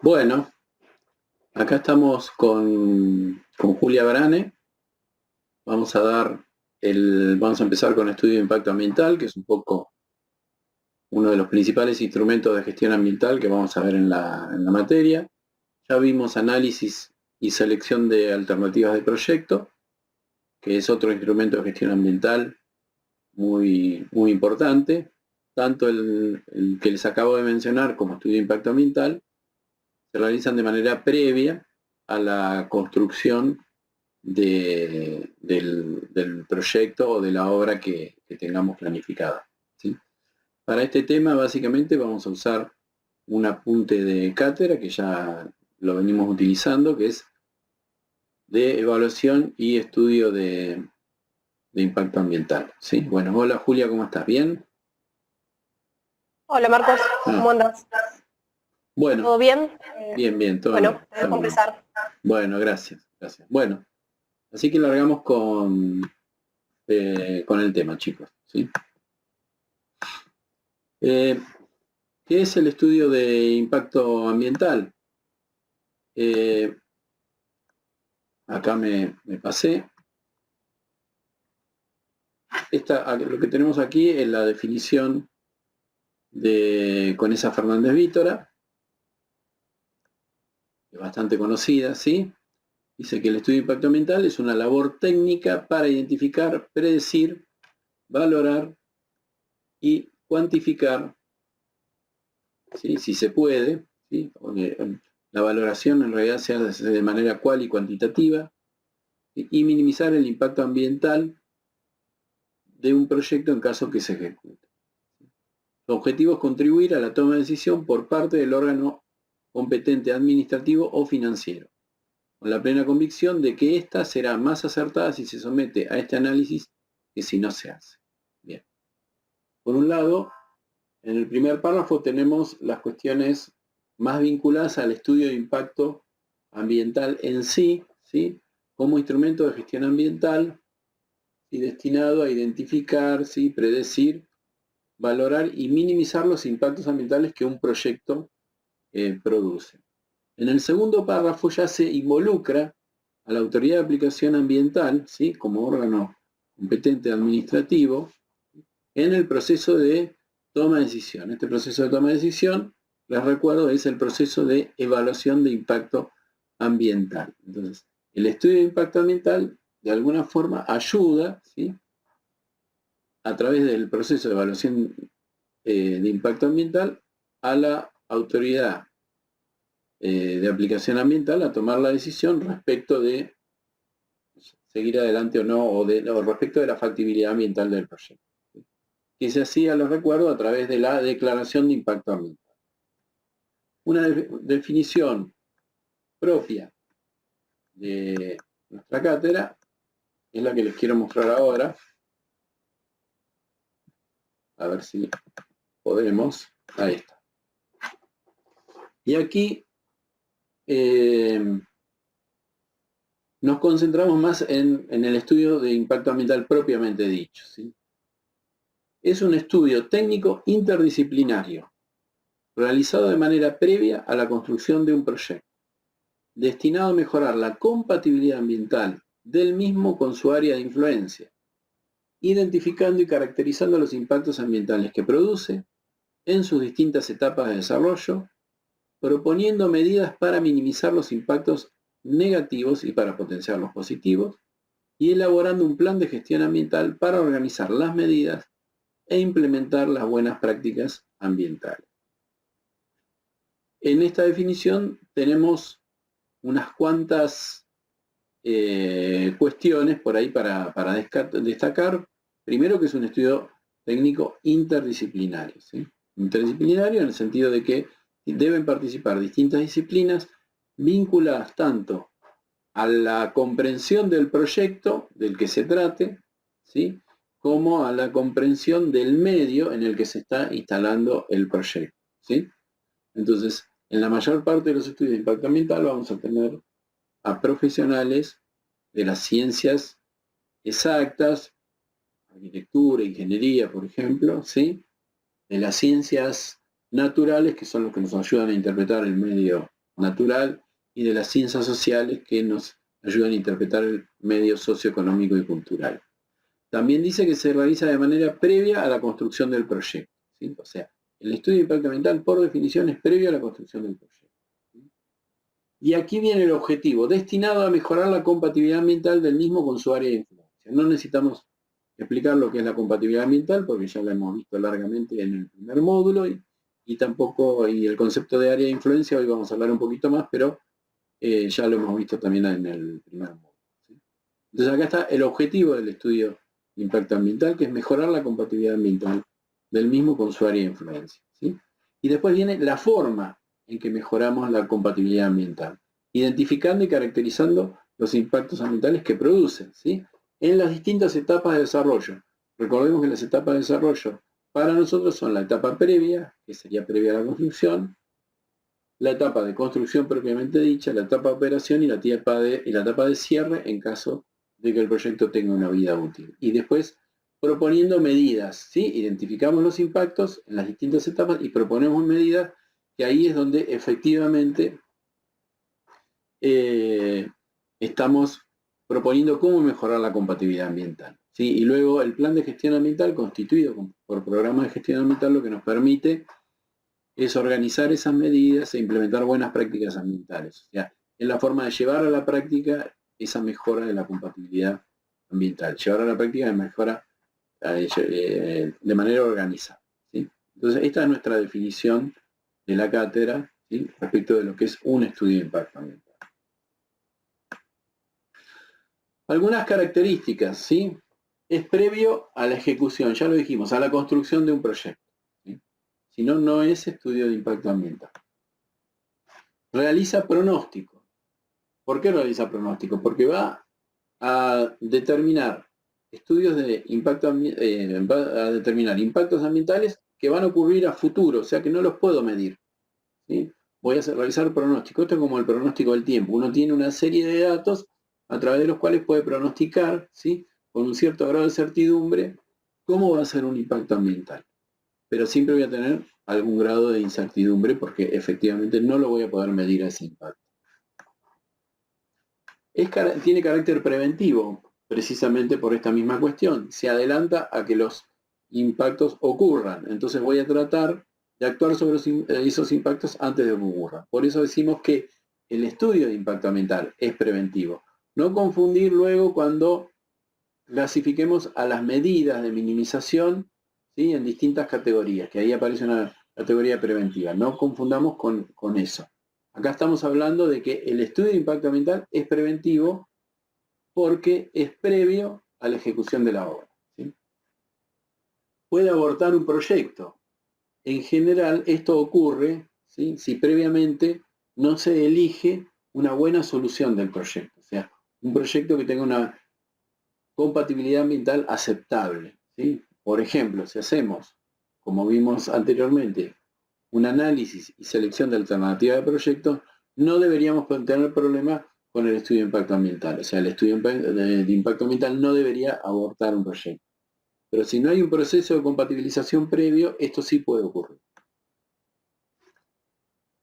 Bueno, acá estamos con Julia Brane. Vamos a empezar con el estudio de impacto ambiental, que es un poco uno de los principales instrumentos de gestión ambiental que vamos a ver en la materia. Ya vimos análisis y selección de alternativas de proyecto, que es otro instrumento de gestión ambiental muy importante. Tanto el que les acabo de mencionar como estudio de impacto ambiental se realizan de manera previa a la construcción del proyecto o de la obra que tengamos planificada, ¿sí? Para este tema básicamente vamos a usar un apunte de cátedra que ya lo venimos utilizando, que es de evaluación y estudio de impacto ambiental, ¿sí? Bueno, hola Julia, ¿cómo estás? ¿Bien? Hola Marcos, ¿cómo andas? Bueno, ¿Todo bien? bien, todo Bueno, bien. te dejo Bien. empezar. Bueno, gracias. Bueno, así que largamos con el tema, chicos, ¿sí? Eh, ¿Qué es el estudio de impacto ambiental? Eh, Acá me pasé. Lo que tenemos aquí es la definición de Conesa Fernández Vítora, que es bastante conocida, ¿sí? Dice que el estudio de impacto ambiental es una labor técnica para identificar, predecir, valorar y cuantificar, ¿sí? Si se puede, ¿sí? La valoración en realidad se hace de manera cual y cuantitativa, y minimizar el impacto ambiental de un proyecto en caso que se ejecute. Su objetivo es contribuir a la toma de decisión por parte del órgano competente administrativo o financiero, con la plena convicción de que ésta será más acertada si se somete a este análisis que si no se hace. Bien. Por un lado, en el primer párrafo tenemos las cuestiones más vinculadas al estudio de impacto ambiental en sí, ¿sí? Como instrumento de gestión ambiental y destinado a identificar, ¿sí? Predecir, valorar y minimizar los impactos ambientales que un proyecto produce. En el segundo párrafo ya se involucra a la autoridad de aplicación ambiental, ¿sí? Como órgano competente administrativo, en el proceso de toma de decisión. Este proceso de toma de decisión, les recuerdo, es el proceso de evaluación de impacto ambiental. Entonces, el estudio de impacto ambiental de alguna forma ayuda, ¿sí? A través del proceso de evaluación de impacto ambiental a la autoridad de aplicación ambiental a tomar la decisión respecto de seguir adelante o no, o respecto de la factibilidad ambiental del proyecto. Que se hacía, lo recuerdo, a través de la declaración de impacto ambiental. Una definición propia de nuestra cátedra es la que les quiero mostrar ahora. A ver si podemos. Ahí está. Y aquí nos concentramos más en el estudio de impacto ambiental propiamente dicho, ¿sí? Es un estudio técnico interdisciplinario, realizado de manera previa a la construcción de un proyecto, destinado a mejorar la compatibilidad ambiental del mismo con su área de influencia, identificando y caracterizando los impactos ambientales que produce en sus distintas etapas de desarrollo, proponiendo medidas para minimizar los impactos negativos y para potenciar los positivos, y elaborando un plan de gestión ambiental para organizar las medidas e implementar las buenas prácticas ambientales. En esta definición tenemos unas cuantas cuestiones por ahí para destacar. Primero, que es un estudio técnico interdisciplinario, ¿sí? Interdisciplinario en el sentido de que deben participar distintas disciplinas vinculadas tanto a la comprensión del proyecto del que se trate, ¿sí? Como a la comprensión del medio en el que se está instalando el proyecto, ¿sí? Entonces, en la mayor parte de los estudios de impacto ambiental vamos a tener a profesionales de las ciencias exactas, arquitectura, ingeniería, por ejemplo, ¿sí? De las ciencias naturales, que son los que nos ayudan a interpretar el medio natural y de las ciencias sociales que nos ayudan a interpretar el medio socioeconómico y cultural. También dice que se realiza de manera previa a la construcción del proyecto, ¿sí? O sea, el estudio de impacto ambiental por definición es previo a la construcción del proyecto. Y aquí viene el objetivo, destinado a mejorar la compatibilidad ambiental del mismo con su área de influencia. No necesitamos explicar lo que es la compatibilidad ambiental, porque ya la hemos visto largamente en el primer módulo, y tampoco, y el concepto de área de influencia, hoy vamos a hablar un poquito más, pero ya lo hemos visto también en el primer módulo, ¿sí? Entonces acá está el objetivo del estudio de impacto ambiental, que es mejorar la compatibilidad ambiental del mismo con su área de influencia, ¿sí? Y después viene la forma en que mejoramos la compatibilidad ambiental, identificando y caracterizando los impactos ambientales que producen, ¿sí? En las distintas etapas de desarrollo. Recordemos que las etapas de desarrollo para nosotros son la etapa previa, que sería previa a la construcción, la etapa de construcción propiamente dicha, la etapa de operación y la etapa de cierre en caso de que el proyecto tenga una vida útil. Y después proponiendo medidas, ¿sí? Identificamos los impactos en las distintas etapas y proponemos medidas, que ahí es donde efectivamente estamos proponiendo cómo mejorar la compatibilidad ambiental, ¿sí? Y luego el plan de gestión ambiental, constituido por programas de gestión ambiental, lo que nos permite es organizar esas medidas e implementar buenas prácticas ambientales. O sea, es la forma de llevar a la práctica esa mejora de la compatibilidad ambiental, llevar a la práctica de mejora de manera organizada, ¿sí? Entonces, esta es nuestra definición de la cátedra, ¿sí? Respecto de lo que es un estudio de impacto ambiental. Algunas características, ¿sí? Es previo a la ejecución, ya lo dijimos, a la construcción de un proyecto, ¿sí? Si no, no es estudio de impacto ambiental. Realiza pronóstico. ¿Por qué realiza pronóstico? Porque va a determinar estudios de impacto, va a determinar impactos ambientales que van a ocurrir a futuro, o sea que no los puedo medir, ¿sí? Voy a realizar pronóstico. Esto es como el pronóstico del tiempo. Uno tiene una serie de datos a través de los cuales puede pronosticar, ¿sí? Con un cierto grado de certidumbre, cómo va a ser un impacto ambiental. Pero siempre voy a tener algún grado de incertidumbre porque efectivamente no lo voy a poder medir a ese impacto. Tiene carácter preventivo, precisamente por esta misma cuestión. Se adelanta a que los impactos ocurran. Entonces voy a tratar de actuar sobre esos impactos antes de que ocurran. Por eso decimos que el estudio de impacto ambiental es preventivo. No confundir luego cuando clasifiquemos a las medidas de minimización, ¿sí? En distintas categorías, que ahí aparece una categoría preventiva. No confundamos con eso. Acá estamos hablando de que el estudio de impacto ambiental es preventivo porque es previo a la ejecución de la obra, ¿sí? Puede abortar un proyecto. En general, esto ocurre, ¿sí? Si previamente no se elige una buena solución del proyecto. O sea, un proyecto que tenga una compatibilidad ambiental aceptable, ¿sí? Por ejemplo, si hacemos, como vimos anteriormente, un análisis y selección de alternativas de proyectos, no deberíamos tener problemas con el estudio de impacto ambiental. O sea, el estudio de impacto ambiental no debería abortar un proyecto. Pero si no hay un proceso de compatibilización previo, esto sí puede ocurrir.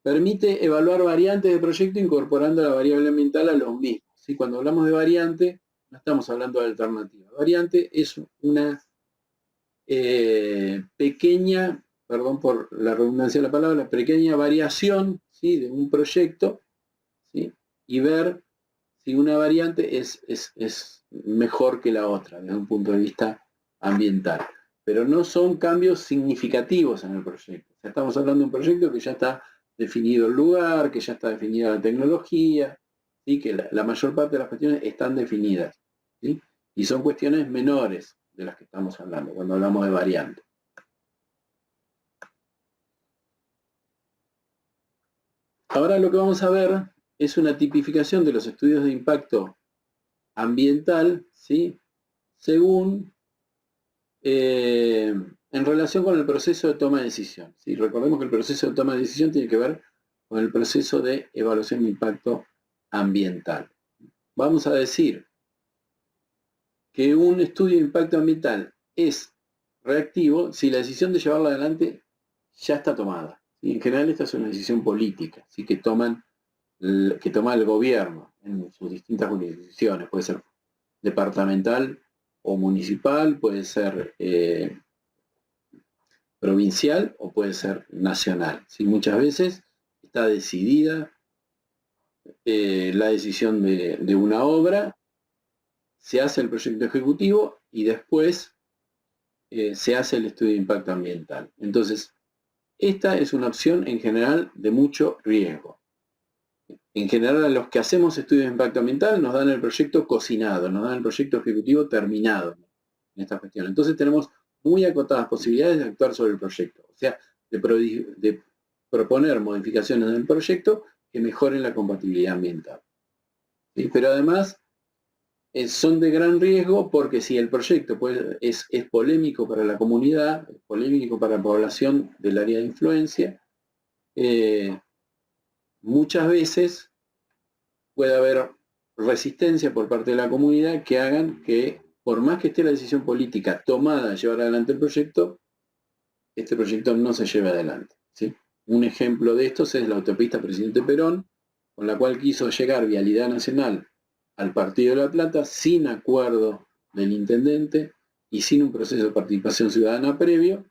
Permite evaluar variantes de proyecto incorporando la variable ambiental a los mismos, ¿sí? Cuando hablamos de variante, no estamos hablando de alternativa. Variante es una pequeña, perdón por la redundancia de la palabra, pequeña variación, ¿sí? De un proyecto, ¿sí? Y ver si una variante es mejor que la otra desde un punto de vista ambiental. Pero no son cambios significativos en el proyecto. O sea, estamos hablando de un proyecto que ya está definido el lugar, que ya está definida la tecnología, ¿sí? Que la mayor parte de las cuestiones están definidas, ¿sí? Y son cuestiones menores de las que estamos hablando cuando hablamos de variante. Ahora lo que vamos a ver es una tipificación de los estudios de impacto ambiental, ¿sí? Según, en relación con el proceso de toma de decisión, ¿sí? Recordemos que el proceso de toma de decisión tiene que ver con el proceso de evaluación de impacto ambiental. Vamos a decir que un estudio de impacto ambiental es reactivo si la decisión de llevarlo adelante ya está tomada, ¿sí? En general esta es una decisión política, ¿sí? Que toman que toma el gobierno en sus distintas jurisdicciones. Puede ser departamental o municipal, puede ser provincial o puede ser nacional. ¿Sí? Muchas veces está decidida la decisión de una obra, se hace el proyecto ejecutivo y después se hace el estudio de impacto ambiental. Entonces, esta es una opción en general de mucho riesgo. En general, a los que hacemos estudios de impacto ambiental nos dan el proyecto cocinado, nos dan el proyecto ejecutivo terminado en esta cuestión. Entonces tenemos muy acotadas posibilidades de actuar sobre el proyecto, o sea, de proponer modificaciones del proyecto que mejoren la compatibilidad ambiental. ¿Sí? Pero además son de gran riesgo porque si el proyecto es polémico para la comunidad, es polémico para la población del área de influencia, muchas veces puede haber resistencia por parte de la comunidad que hagan que, por más que esté la decisión política tomada de llevar adelante el proyecto, este proyecto no se lleve adelante. ¿Sí? Un ejemplo de estos es la autopista Presidente Perón, con la cual quiso llegar Vialidad Nacional al Partido de La Plata sin acuerdo del intendente y sin un proceso de participación ciudadana previo.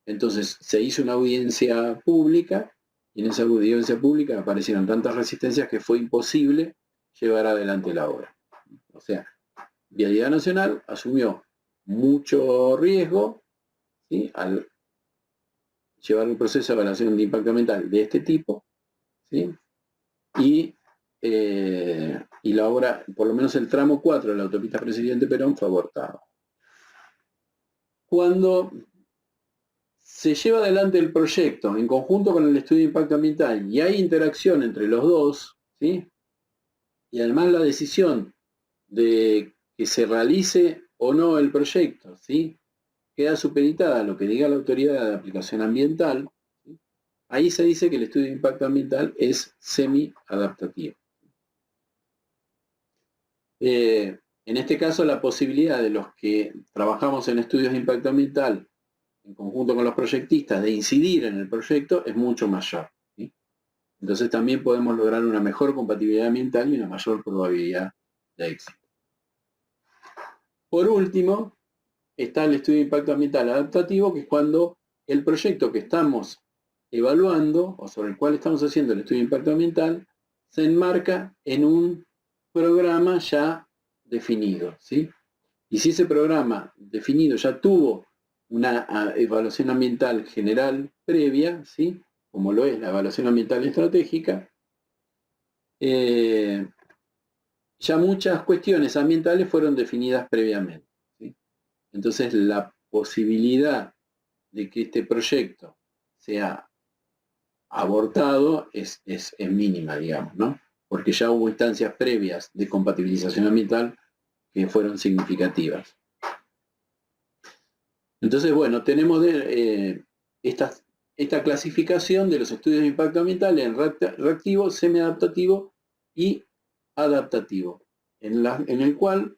Entonces se hizo una audiencia pública y en esa audiencia pública aparecieron tantas resistencias que fue imposible llevar adelante la obra. O sea, Vialidad Nacional asumió mucho riesgo, ¿sí?, al llevar un proceso de evaluación de impacto ambiental de este tipo, ¿sí?, y la obra, por lo menos el tramo 4 de la autopista Presidente Perón, fue abortado. Cuando se lleva adelante el proyecto en conjunto con el estudio de impacto ambiental y hay interacción entre los dos, ¿sí?, y además la decisión de que se realice o no el proyecto, ¿sí?, queda supeditada a lo que diga la autoridad de aplicación ambiental, ¿sí?, ahí se dice que el estudio de impacto ambiental es semi-adaptativo. En este caso, la posibilidad de los que trabajamos en estudios de impacto ambiental en conjunto con los proyectistas de incidir en el proyecto es mucho mayor, ¿sí? Entonces también podemos lograr una mejor compatibilidad ambiental y una mayor probabilidad de éxito. Por último, está el estudio de impacto ambiental adaptativo, que es cuando el proyecto que estamos evaluando o sobre el cual estamos haciendo el estudio de impacto ambiental se enmarca en un programa ya definido, ¿sí? Y si ese programa definido ya tuvo una evaluación ambiental general previa, ¿sí?, como lo es la evaluación ambiental estratégica, ya muchas cuestiones ambientales fueron definidas previamente, ¿sí? Entonces la posibilidad de que este proyecto sea abortado es mínima, digamos, ¿no? Porque ya hubo instancias previas de compatibilización ambiental que fueron significativas. Entonces, bueno, tenemos esta clasificación de los estudios de impacto ambiental en reactivo, semiadaptativo y adaptativo, en el cual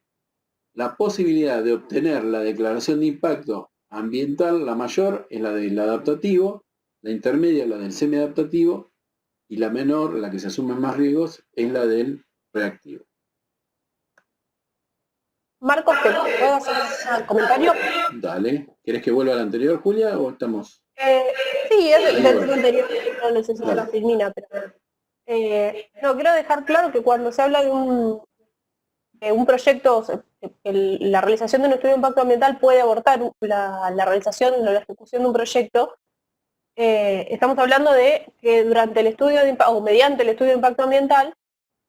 la posibilidad de obtener la declaración de impacto ambiental, la mayor, es la del adaptativo, la intermedia la del semiadaptativo y la menor, la que se asumen más riesgos, es la del reactivo. Marcos, ¿te puedo hacer un comentario? Dale. ¿Querés que vuelva a la anterior, Julia, o estamos...? Sí, es del tema anterior, no necesito la filmina, pero... no, quiero dejar claro que cuando se habla de un proyecto, la realización de un estudio de impacto ambiental puede abortar la realización o la ejecución de un proyecto. Estamos hablando de que durante el estudio o mediante el estudio de impacto ambiental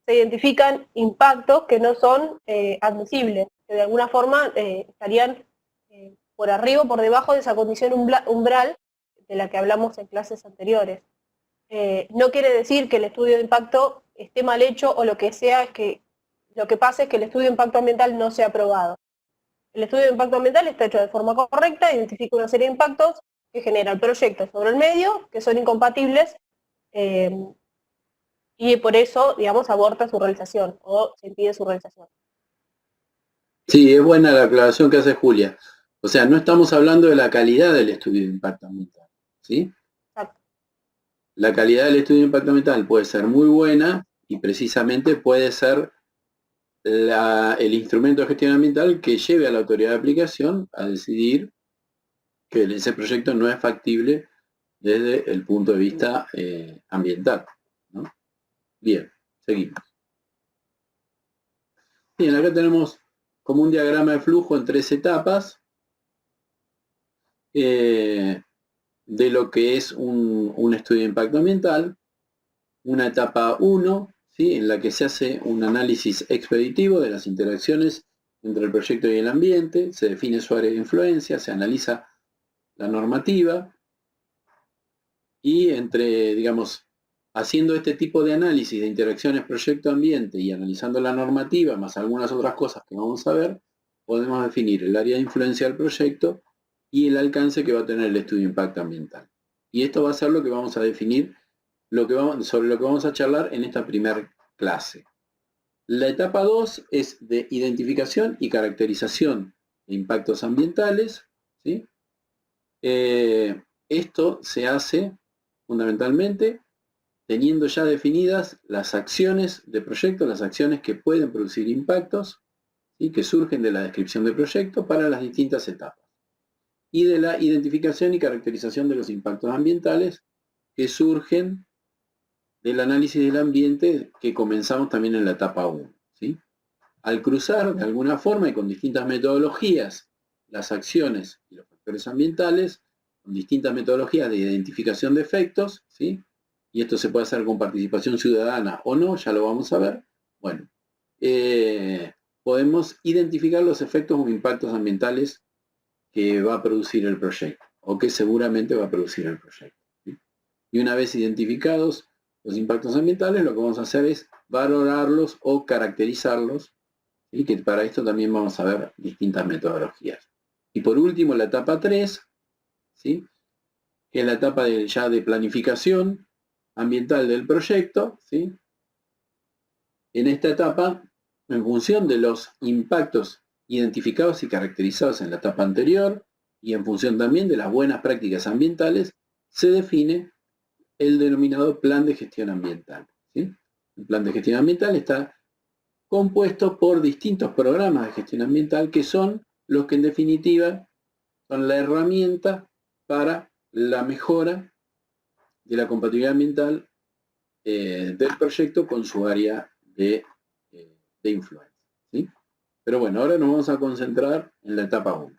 se identifican impactos que no son admisibles, que de alguna forma estarían por arriba o por debajo de esa condición umbral de la que hablamos en clases anteriores. No quiere decir que el estudio de impacto esté mal hecho o lo que sea, es que lo que pasa es que el estudio de impacto ambiental no sea aprobado. El estudio de impacto ambiental está hecho de forma correcta, identifica una serie de impactos que genera el proyecto sobre el medio, que son incompatibles, y por eso, digamos, aborta su realización o se impide su realización. Sí, es buena la aclaración que hace Julia. O sea, no estamos hablando de la calidad del estudio de impacto ambiental, ¿sí? Exacto. la calidad del estudio de impacto ambiental puede ser muy buena y precisamente puede ser el instrumento de gestión ambiental que lleve a la autoridad de aplicación a decidir que ese proyecto no es factible desde el punto de vista ambiental, ¿no? Bien, seguimos. Bien, acá tenemos como un diagrama de flujo en 3 etapas de lo que es un estudio de impacto ambiental. Una etapa 1, ¿sí?, en la que se hace un análisis expeditivo de las interacciones entre el proyecto y el ambiente, se define su área de influencia, se analiza la normativa y digamos, haciendo este tipo de análisis de interacciones proyecto-ambiente y analizando la normativa, más algunas otras cosas que vamos a ver, podemos definir el área de influencia del proyecto y el alcance que va a tener el estudio de impacto ambiental. Y esto va a ser lo que vamos a definir, sobre lo que vamos a charlar en esta primera clase. La etapa 2 es de identificación y caracterización de impactos ambientales, ¿sí? Esto se hace fundamentalmente teniendo ya definidas las acciones de proyecto, las acciones que pueden producir impactos, ¿sí?, que surgen de la descripción de proyecto para las distintas etapas. Y de la identificación y caracterización de los impactos ambientales que surgen del análisis del ambiente que comenzamos también en la etapa 1. ¿Sí? Al cruzar de alguna forma y con distintas metodologías las acciones y los factores ambientales, con distintas metodologías de identificación de efectos, ¿sí?, y esto se puede hacer con participación ciudadana o no, ya lo vamos a ver, bueno, podemos identificar los efectos o impactos ambientales que va a producir el proyecto, o que seguramente va a producir el proyecto. ¿Sí? Y una vez identificados los impactos ambientales, lo que vamos a hacer es valorarlos o caracterizarlos, ¿sí?, que para esto también vamos a ver distintas metodologías. Y por último, la etapa 3, ¿sí?, que es la etapa ya de planificación ambiental del proyecto, ¿sí? En esta etapa, en función de los impactos identificados y caracterizados en la etapa anterior, y en función también de las buenas prácticas ambientales, se define el denominado plan de gestión ambiental, ¿sí? El plan de gestión ambiental está compuesto por distintos programas de gestión ambiental que son los que en definitiva son la herramienta para la mejora de la compatibilidad ambiental del proyecto con su área de influencia, ¿sí? Pero bueno, ahora nos vamos a concentrar en la etapa 1.